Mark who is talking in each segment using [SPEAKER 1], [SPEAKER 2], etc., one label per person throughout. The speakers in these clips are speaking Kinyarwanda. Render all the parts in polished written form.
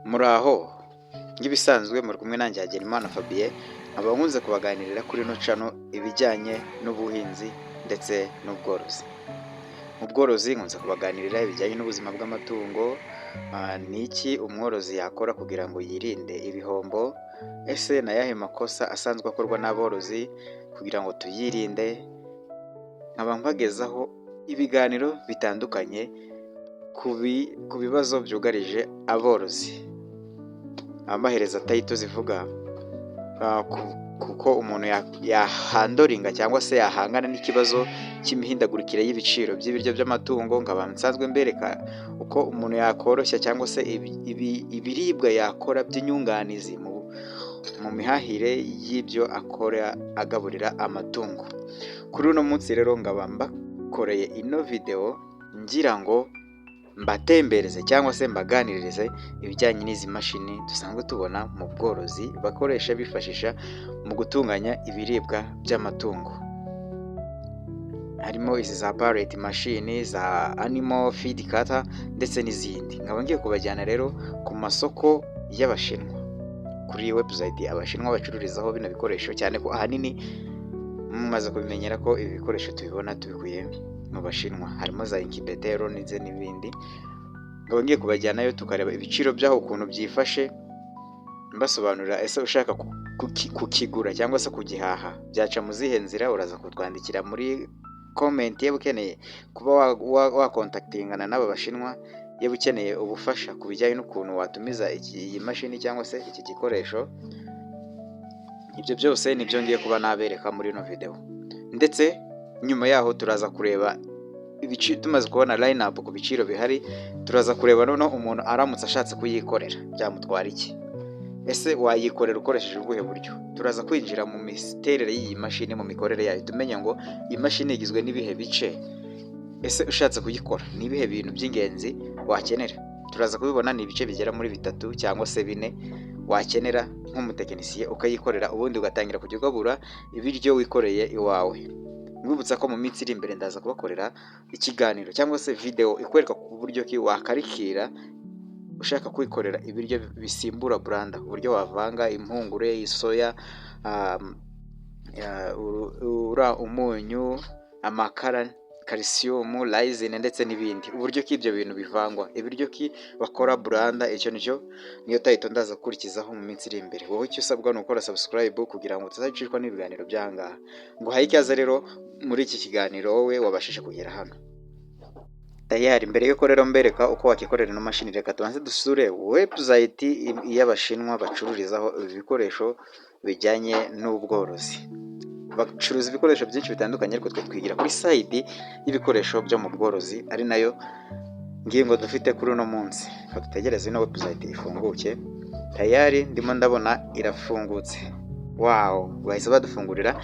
[SPEAKER 1] Muraho nk'ibisanzwe muri kumwe nanjye Hagenimana Fabien, nkaba nkunze kubaganirira kuri ino channel ibijyanye n'ubuhinzi ndetse n'ubworozi. Mu bworozi nkunze kubaganirira ibijyanye n'ubuzima bw'amatungo, ni iki umworozi yakora kugira ngo yirinde ibihombo, ese ni ayahe makosa asanzwe akorwa n'aborozi kugira ngo tuyirinde. Nkaba mbagezaho ibiganiro bitandukanye ku bibazo byugarije aborozi, amahereza tayito zivuga kuko umuntu yahandoringa cyangwa se yahangana n'ikibazo cy'imihindagurikire y'ibiciro by'ibiryo by'amatungo. Nkaba nsanzwe mbereka uko umuntu yakoroshya cyangwa se ibiribwa yakora by'inyunganizi mu mihahire y'ibyo akora agaburira amatungo. Kuri uno munsi rero nkaba mbakoreye ino video ngira ngo mbatembereze cyangwa se mbaganiririze ibijyanye n'izi mashini dusanzwe tubona mu bworozi bakoresha bifashisha mu gutunganya ibiribwa by'amatungo. Harimo izi za pallet machine, za animal feed cutter ndetse n'izindi. Nkaba ngiye kubajyana rero ku masoko y'Abashinwa, kuri website Abashinwa bacururizaho bino bikoresho, cyane ko ahanini mumaze kubimenyera ko ibi bikoresho tubibona tubikuye mu Bashinwa. Harimo za incubator ndetse n'ibindi. Nkaba ngiye kubajyanayo tukareba ibiciro byaho ukuntu byifashe, mbasobanurira ese ushaka kukigura cyangwa se kugihaha byaca mu zihe nzira. Uraza kutwandikira muri comment yewe ukeneye kuba wakontaktingana n'aba Bashinwa, yewe ukeneye ubufasha ku bijyanye n'ukuntu watumiza iyi mashini cyangwa se iki gikoresho. Ibyo byose nibyo ngiye kuba nabereka muri ino video, ndetse nyuma yaho turaza kureba ibiciro. Tumaze kubona line up ku biciro bihari, turaza kureba noneho umuntu aramutse ashatse kuyikorera byamutwara iki, ese wayikorera ukoresheje ubuhe buryo. Turaza kwinjira mu miterere y'iyi mashini, mu mikorere yayo, tumenye ngo iyi mashini igizwe n'ibihe bice, ese ushatse kuyikora ni ibihe bintu by'ingenzi wakenera. Turaza kubibona ni ibice bigera muri 3 cyangwa se 4 wakenera nk'umutekinisiye ukayikorera, ubundi ugatangira kujya ugabura ibiryo wikoreye iwawe. Mwibutsa ko mu minsi iri imbere ndaza kubakorera ikiganiro cyangwa se video ikwereka ku buryo ki wakarikira ushaka kwikorera ibiryo bisimbura blender, uburyo wavanga impungure, isoya, umunyu, amakara, calcium, lysine ndetse n'ibindi, uburyo ki ibyo bintu bivangwa, ibiryo ki bakora blender. Icyo niyo tayito ndaza gukurikizaho mu minsi iri imbere. Wowe icyo usabwa ni ukora subscribe kugira ngo utazicirwa n'ibiganiro byangaha. Ngo haye ikaze rero muri iki kiganiro wowe wabashije kugera hano. Tayari mbere yuko rero mbereka uko wakikorera ino mashini, reka tubanze dusure website y'Abashinwa bacururizaho ibikoresho bijyanye n'ubworozi. Bacuruza ibikoresho byinshi bitandukanye, ariko twe twigira kuri side y'ibikoresho byo mu bworozi, ari nayo ngingo dufite kuri uno munsi. Dutegereze ino website ifunguke. Tayari ndimo ndabona irafungutse. Wow, bahise badufungurira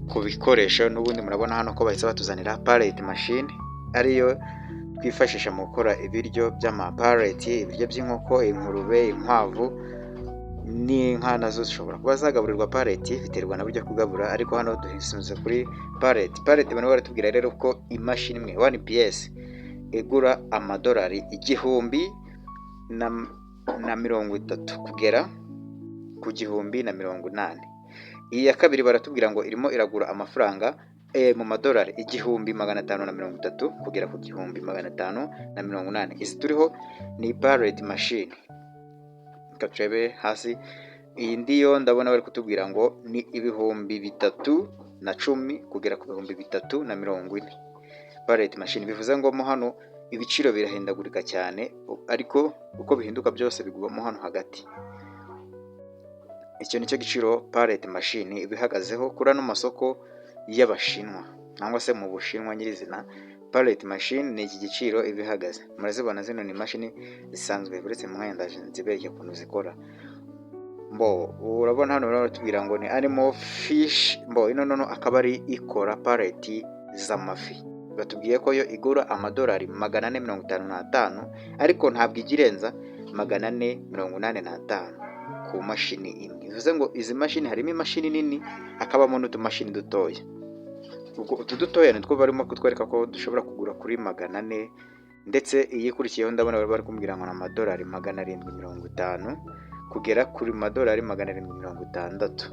[SPEAKER 1] ku bikoresho. N'ubundi murabona hano ko bahise batuzanira pallet machine, ariyo twifashisha mu gukora ibiryo by'amapallet, ibiryo by'inkoko, ingurube, inkwavu n'inka. Nazo zishobora kuba zagaburirwa pallet, biterwa na buryo kugabura, ariko hano duhisubiza kuri pallet. Pallet bano baratubwira rero ko imashini imwe 1 PS igura amadolari 1,030 kugera ku 1,080. Iyi ya kabiri baratubwira ngo irimo iragura amafaranga mu madolari 1,530 kugera ku 1,580. Izi turiho ni pallet machine. Turebe hasi, iyi ndiyo ndabona bari kutubwira ngo ni 3,310 kugera ku 3,340. Pallet machine bivuze ngo mo hano ibiciro birahindagurika cyane, ariko uko bihinduka byose bigubamo hano hagati. Icyo nicyo giciro pallet machine ibihagazeho kuri ano masoko y'Abashinwa, cyangwa se mu Bushinwa nyirizina. Pallet machine ni iki giciro ibihagaze. Murazibona zino ni mashini zisanzwe, uretse mwenda nzibereke ukuntu zikora. Urabona hano baratubwira ngo ni animal fish. Ino akaba ari ikora pallet z'amafi. Batubwiye ko yo igura amadolari 455, ariko ntabwo igirenza 485 ku mashini imwe. Bivuze ngo izi mashini harimo imashini nini, hakabamo n'utumashini dutoya. Utu dutoya nitwo barimo kutwereka ko dushobora kugura kuri 400 ndetse iyi ikurikiyeho ndabona bari kumbwira ngo ni amadolari 750 kugera kuri madolari 760.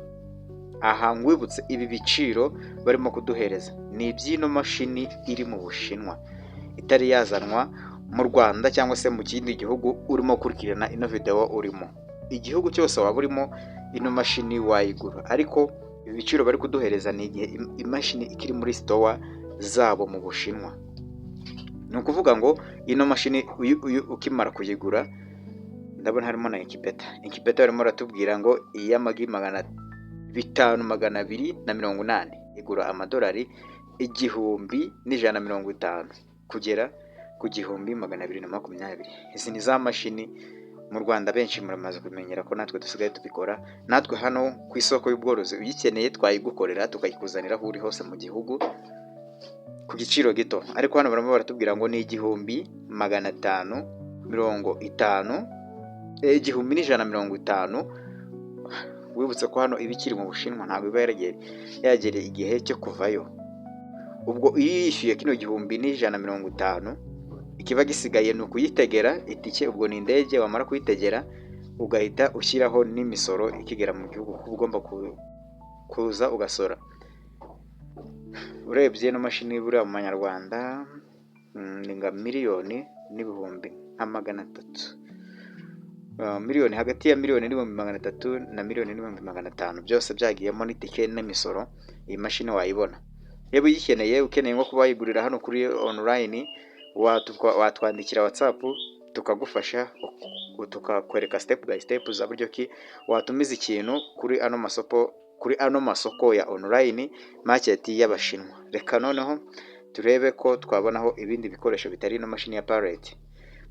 [SPEAKER 1] aha ngwibutse ibi biciro barimo kuduhereza ni iby'ino mashini iri mu Bushinwa, itari yazanwa mu Rwanda cyangwa se mu kindi gihugu urimo kurikirana ino video urimo. Igihugu cyose waba urimo ino mashini wayigura, ariko ibi biciro bari kuduhereza ni igihe imashini ikiri muri store zabo mu Bushinwa. Ni ukuvuga ngo ino mashini ukimara kuyigura, ndabona harimo na incubator barimo ratubwira ngo iy'amagi 5280 igura amadolari 1150 kugera ku 1220. Izi ni za mashini mu Rwanda benshi muramaze kumenyera ko natwe dusigaye tubikora. Natwe hano ku isoko y'ubworozi uyikeneye twayigukorera tukayikuzanira aho uri hose mu gihugu ku giciro gito, ariko hano barimo baratubwira ngo ni 1150. Wibutse ko hano ibikiri mu Bushinwa ntabwo biba yagereye igihe cyo kuvayo. Ubwo iyo yishyuye kino 1150, ikiba gisigaye ni ukuyitegera itike. Ubwo ni indege, wamara kuyitegera ugahita ushyiraho n'imisoro ikigera mu gihugu kuko ugomba kuza ugasora. Urebye no mashini buriya mu manyarwanda ni nga miliyoni n'ibihumbi nka 300. Miliyoni, hagati ya miliyoni n'ibihumbi 300 na miliyoni n'ibihumbi 500 byose byagiyemo n'itike n'imisoro. Iyi mashini wayibona. Yebo uyikeneye, ukeneye nko kuba wayigurira hano kuri online, watwandikira WhatsApp tukagufasha, tukakwereka step by step za buryo ki watumiza ikintu kuri ano masoko ya online market y'Abashinwa. Reka noneho turebe ko twabonaho ibindi bikoresho bitari no mashini ya pallet.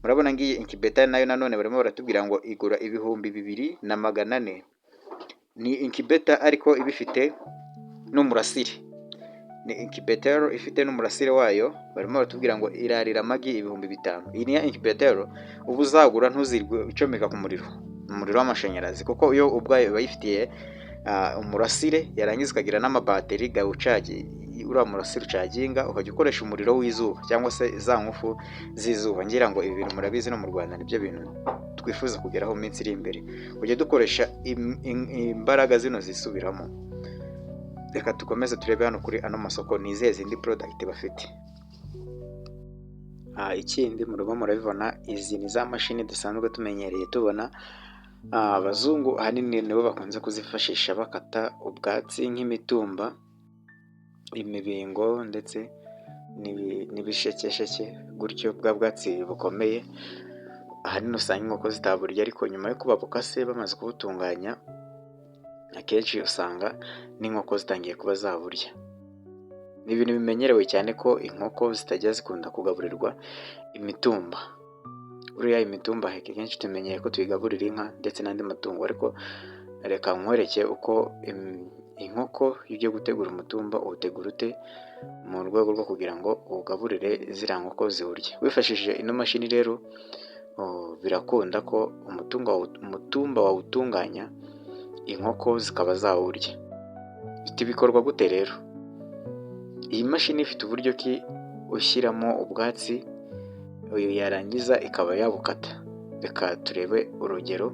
[SPEAKER 1] Murabona ngiyi incubator nayo nanone barimo baratubwira ngo igura 2400. Ni incubator ariko ibifite n'umurasire. Ni incubator ifite n'umurasire wayo, barimo baratubwira ngo irarira amagi 5000. Iyi ni incubator ubu uzagura ntuzirwe ucomeka ku umuriro w'amashanyarazi, kuko iyo ubwayo bayifitiye umurasire yarangiza ukagira n'amabateri gawucaje. Uriya murasire ucaginga ukajya ukoresha umuriro w'izuba cyangwa se za ngufu z'izuba. Ngira ngo ibi bintu murabizi no mu Rwanda nibyo bintu twifuza kugeraho mu minsi iri imbere, ujye dukoresha imbaraga zino zisubiramo. Reka tukomeze turebe hano kuri ano masoko ni izihe zindi product bafite. Ikindi murabibona, izi ni za mashini dusanzwe tumenyereye tubona abazungu ahanini nibo bakunze kuzifashisha bakata ubwatsi nk'imitumba, imibingo ndetse n'ibishekesheke gutyo, bwa bwatsi bukomeye. Ahanini usanga inkoko zitaburya, ariko nyuma yo kuba bukase bamaze kubutunganya, akenshi usanga n'inkoko zitangiye kuba zaburya. Ni ibintu bimenyerewe cyane ko inkoko zitajya zikunda kugaburirwa imitumba. Uriya imitumba kenshi tumenyeye ko tuyigaburira inka ndetse n'andi matungo, ariko reka nkwereke uko inkoko iyo ugiye gutegura umutumba uwutegura ute mu rwego rwo kugira ngo ugaburire ziriya nkoko ziwurye. Wifashishije ino mashini rero birakunda ko umutumba wawutunganya inkoko zikaba zawurya. Bikorwa gute rero? Iyi mashini ifite uburyo ki ushyiramo ubwatsi yarangiza ikaba yabukata. Reka turebe urugero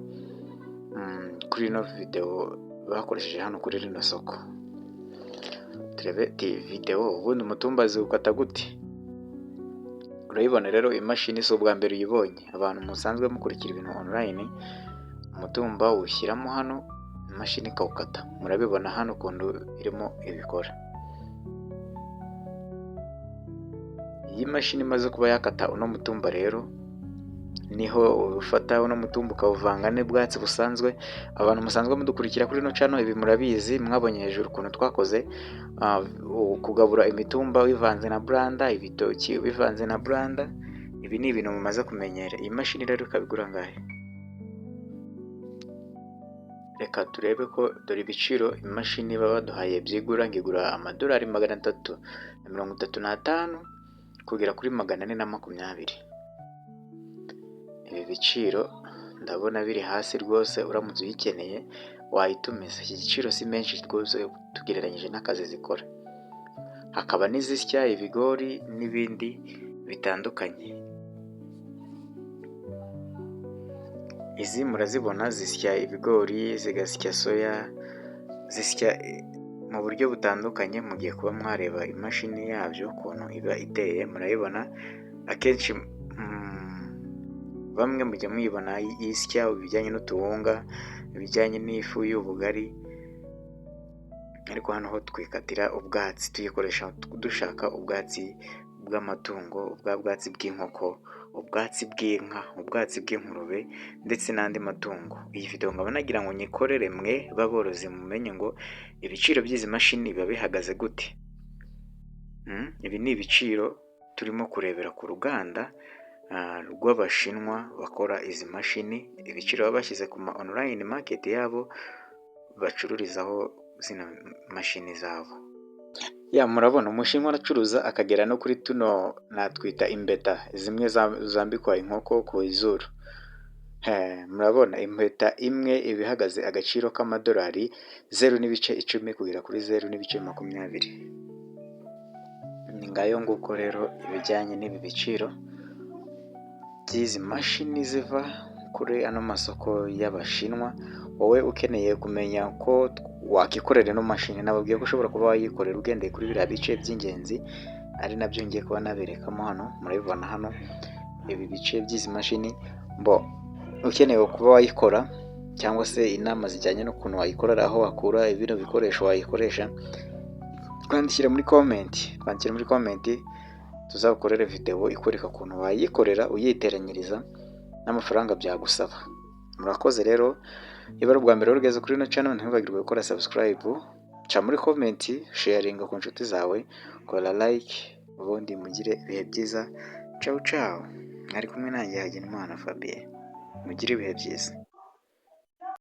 [SPEAKER 1] kuri ino video bakoresheje hano kuri rino soko. Turebe video ubundi umutumba ziwukata gute. Urayibona rero imashini si ubwa mbere uyibonye. Abantu musanzwe mukurikira ibintu online, umutumba ushyiramo hano, imashini ikawukata. Murabibona hano ukuntu irimo ibikora. Iyi mashini imaze kuba yakata uno mutumba rero, niho ufata uno mutumba ukawuvanga n'ubwatsi busanzwe. Abantu musanzwe mudukurikira kuri no channel ibi murabizi, mwabonye hejuru ukuntu twakoze kugabura imitumba wivanze na blanda, ibitoki bivanze na blanda. Ibi ni ibintu mumaze kumenyera. Iyi mashini rero ikabigura ngahe? Reka turebe ko dore ibiciro imashini baba baduhaye byigura. Ngigura amadolari 335 kugera kuri 420. Ibi biciro ndabona biri hasi rwose. Uramutse uyikeneye wayitumiza. Iki giciro si menshi rwose tugereranyije n'akazi zikora. Hakaba n'izisya ibigori n'ibindi bitandukanye. Izi murazibona zisya ibigori, zigasya soya, zisya mu buryo butandukanye. Mugiye kuba mwareba imashini yabyo ukuntu iba iteye, murayibona akenshi. Bamwe mujya muyibona isya ibijyanye n'utuwunga, ibijyanye n'ifu y'ubugari, ariko hano ho twikatira ubwatsi, tuyikoresha dushaka ubwatsi bw'amatungo, ubwatsi bw'inkoko, ubwatsi bw'inka, ubwatsi bw'ingurube ndetse n'andi matungo. Iyi video nkaba nagira ngo nyikorere mwe b'aborozi mumenye ngo ibiciro by'izi mashini biba bihagaze gute. Ibi ni ibiciro turimo kurebera ku ruganda rw'Abashinwa bakora izi mashini, ibiciro baba bashyize ku ma online market yabo bacururizaho zino mashini zabo. Murabona Umushinwa aracuruza akagera no kuri tuno natwita imbeta, zimwe zambikwa inkoko ku izuru. Murabona impeta imwe iba ihagaze agaciro k'amadolari 0.10 kugera kuri 0.20. Ni ngayo nguko rero ibijyanye n'ibi biciro by'izi mashini ziva kuri ano masoko y'Abashinwa. Wowe ukeneye kumenya ko wakikorera ino mashini, nababwiye ko ushobora kuba wayikorera ugendeye kuri biriya bice by'ingenzi, ari nabyo ngiye kuba naberekamo hano. Murabibona hano ibi bice by'izi mashini. Ukeneye kuba wayikora cyangwa se inama zijyanye n'ukuntu wayikorera, aho wakura ibino bikoresho wayikoresha, twandikira muri comment, tuzagukorere video ikwereka ukuntu wayikorera uyiteranyiriza n'amafaranga byagusaba. Murakoze rero, niba ari ubwa mbere ugeze kuri ino channel ntibagirwe gukora subscribe, ca muri comment, sharinga ku nshuti zawe, kora like, ubundi mugire ibihe byiza. Ciao ciao, mwari kumwe nanjye Hagenimana Fabien, mugire ibihe byiza.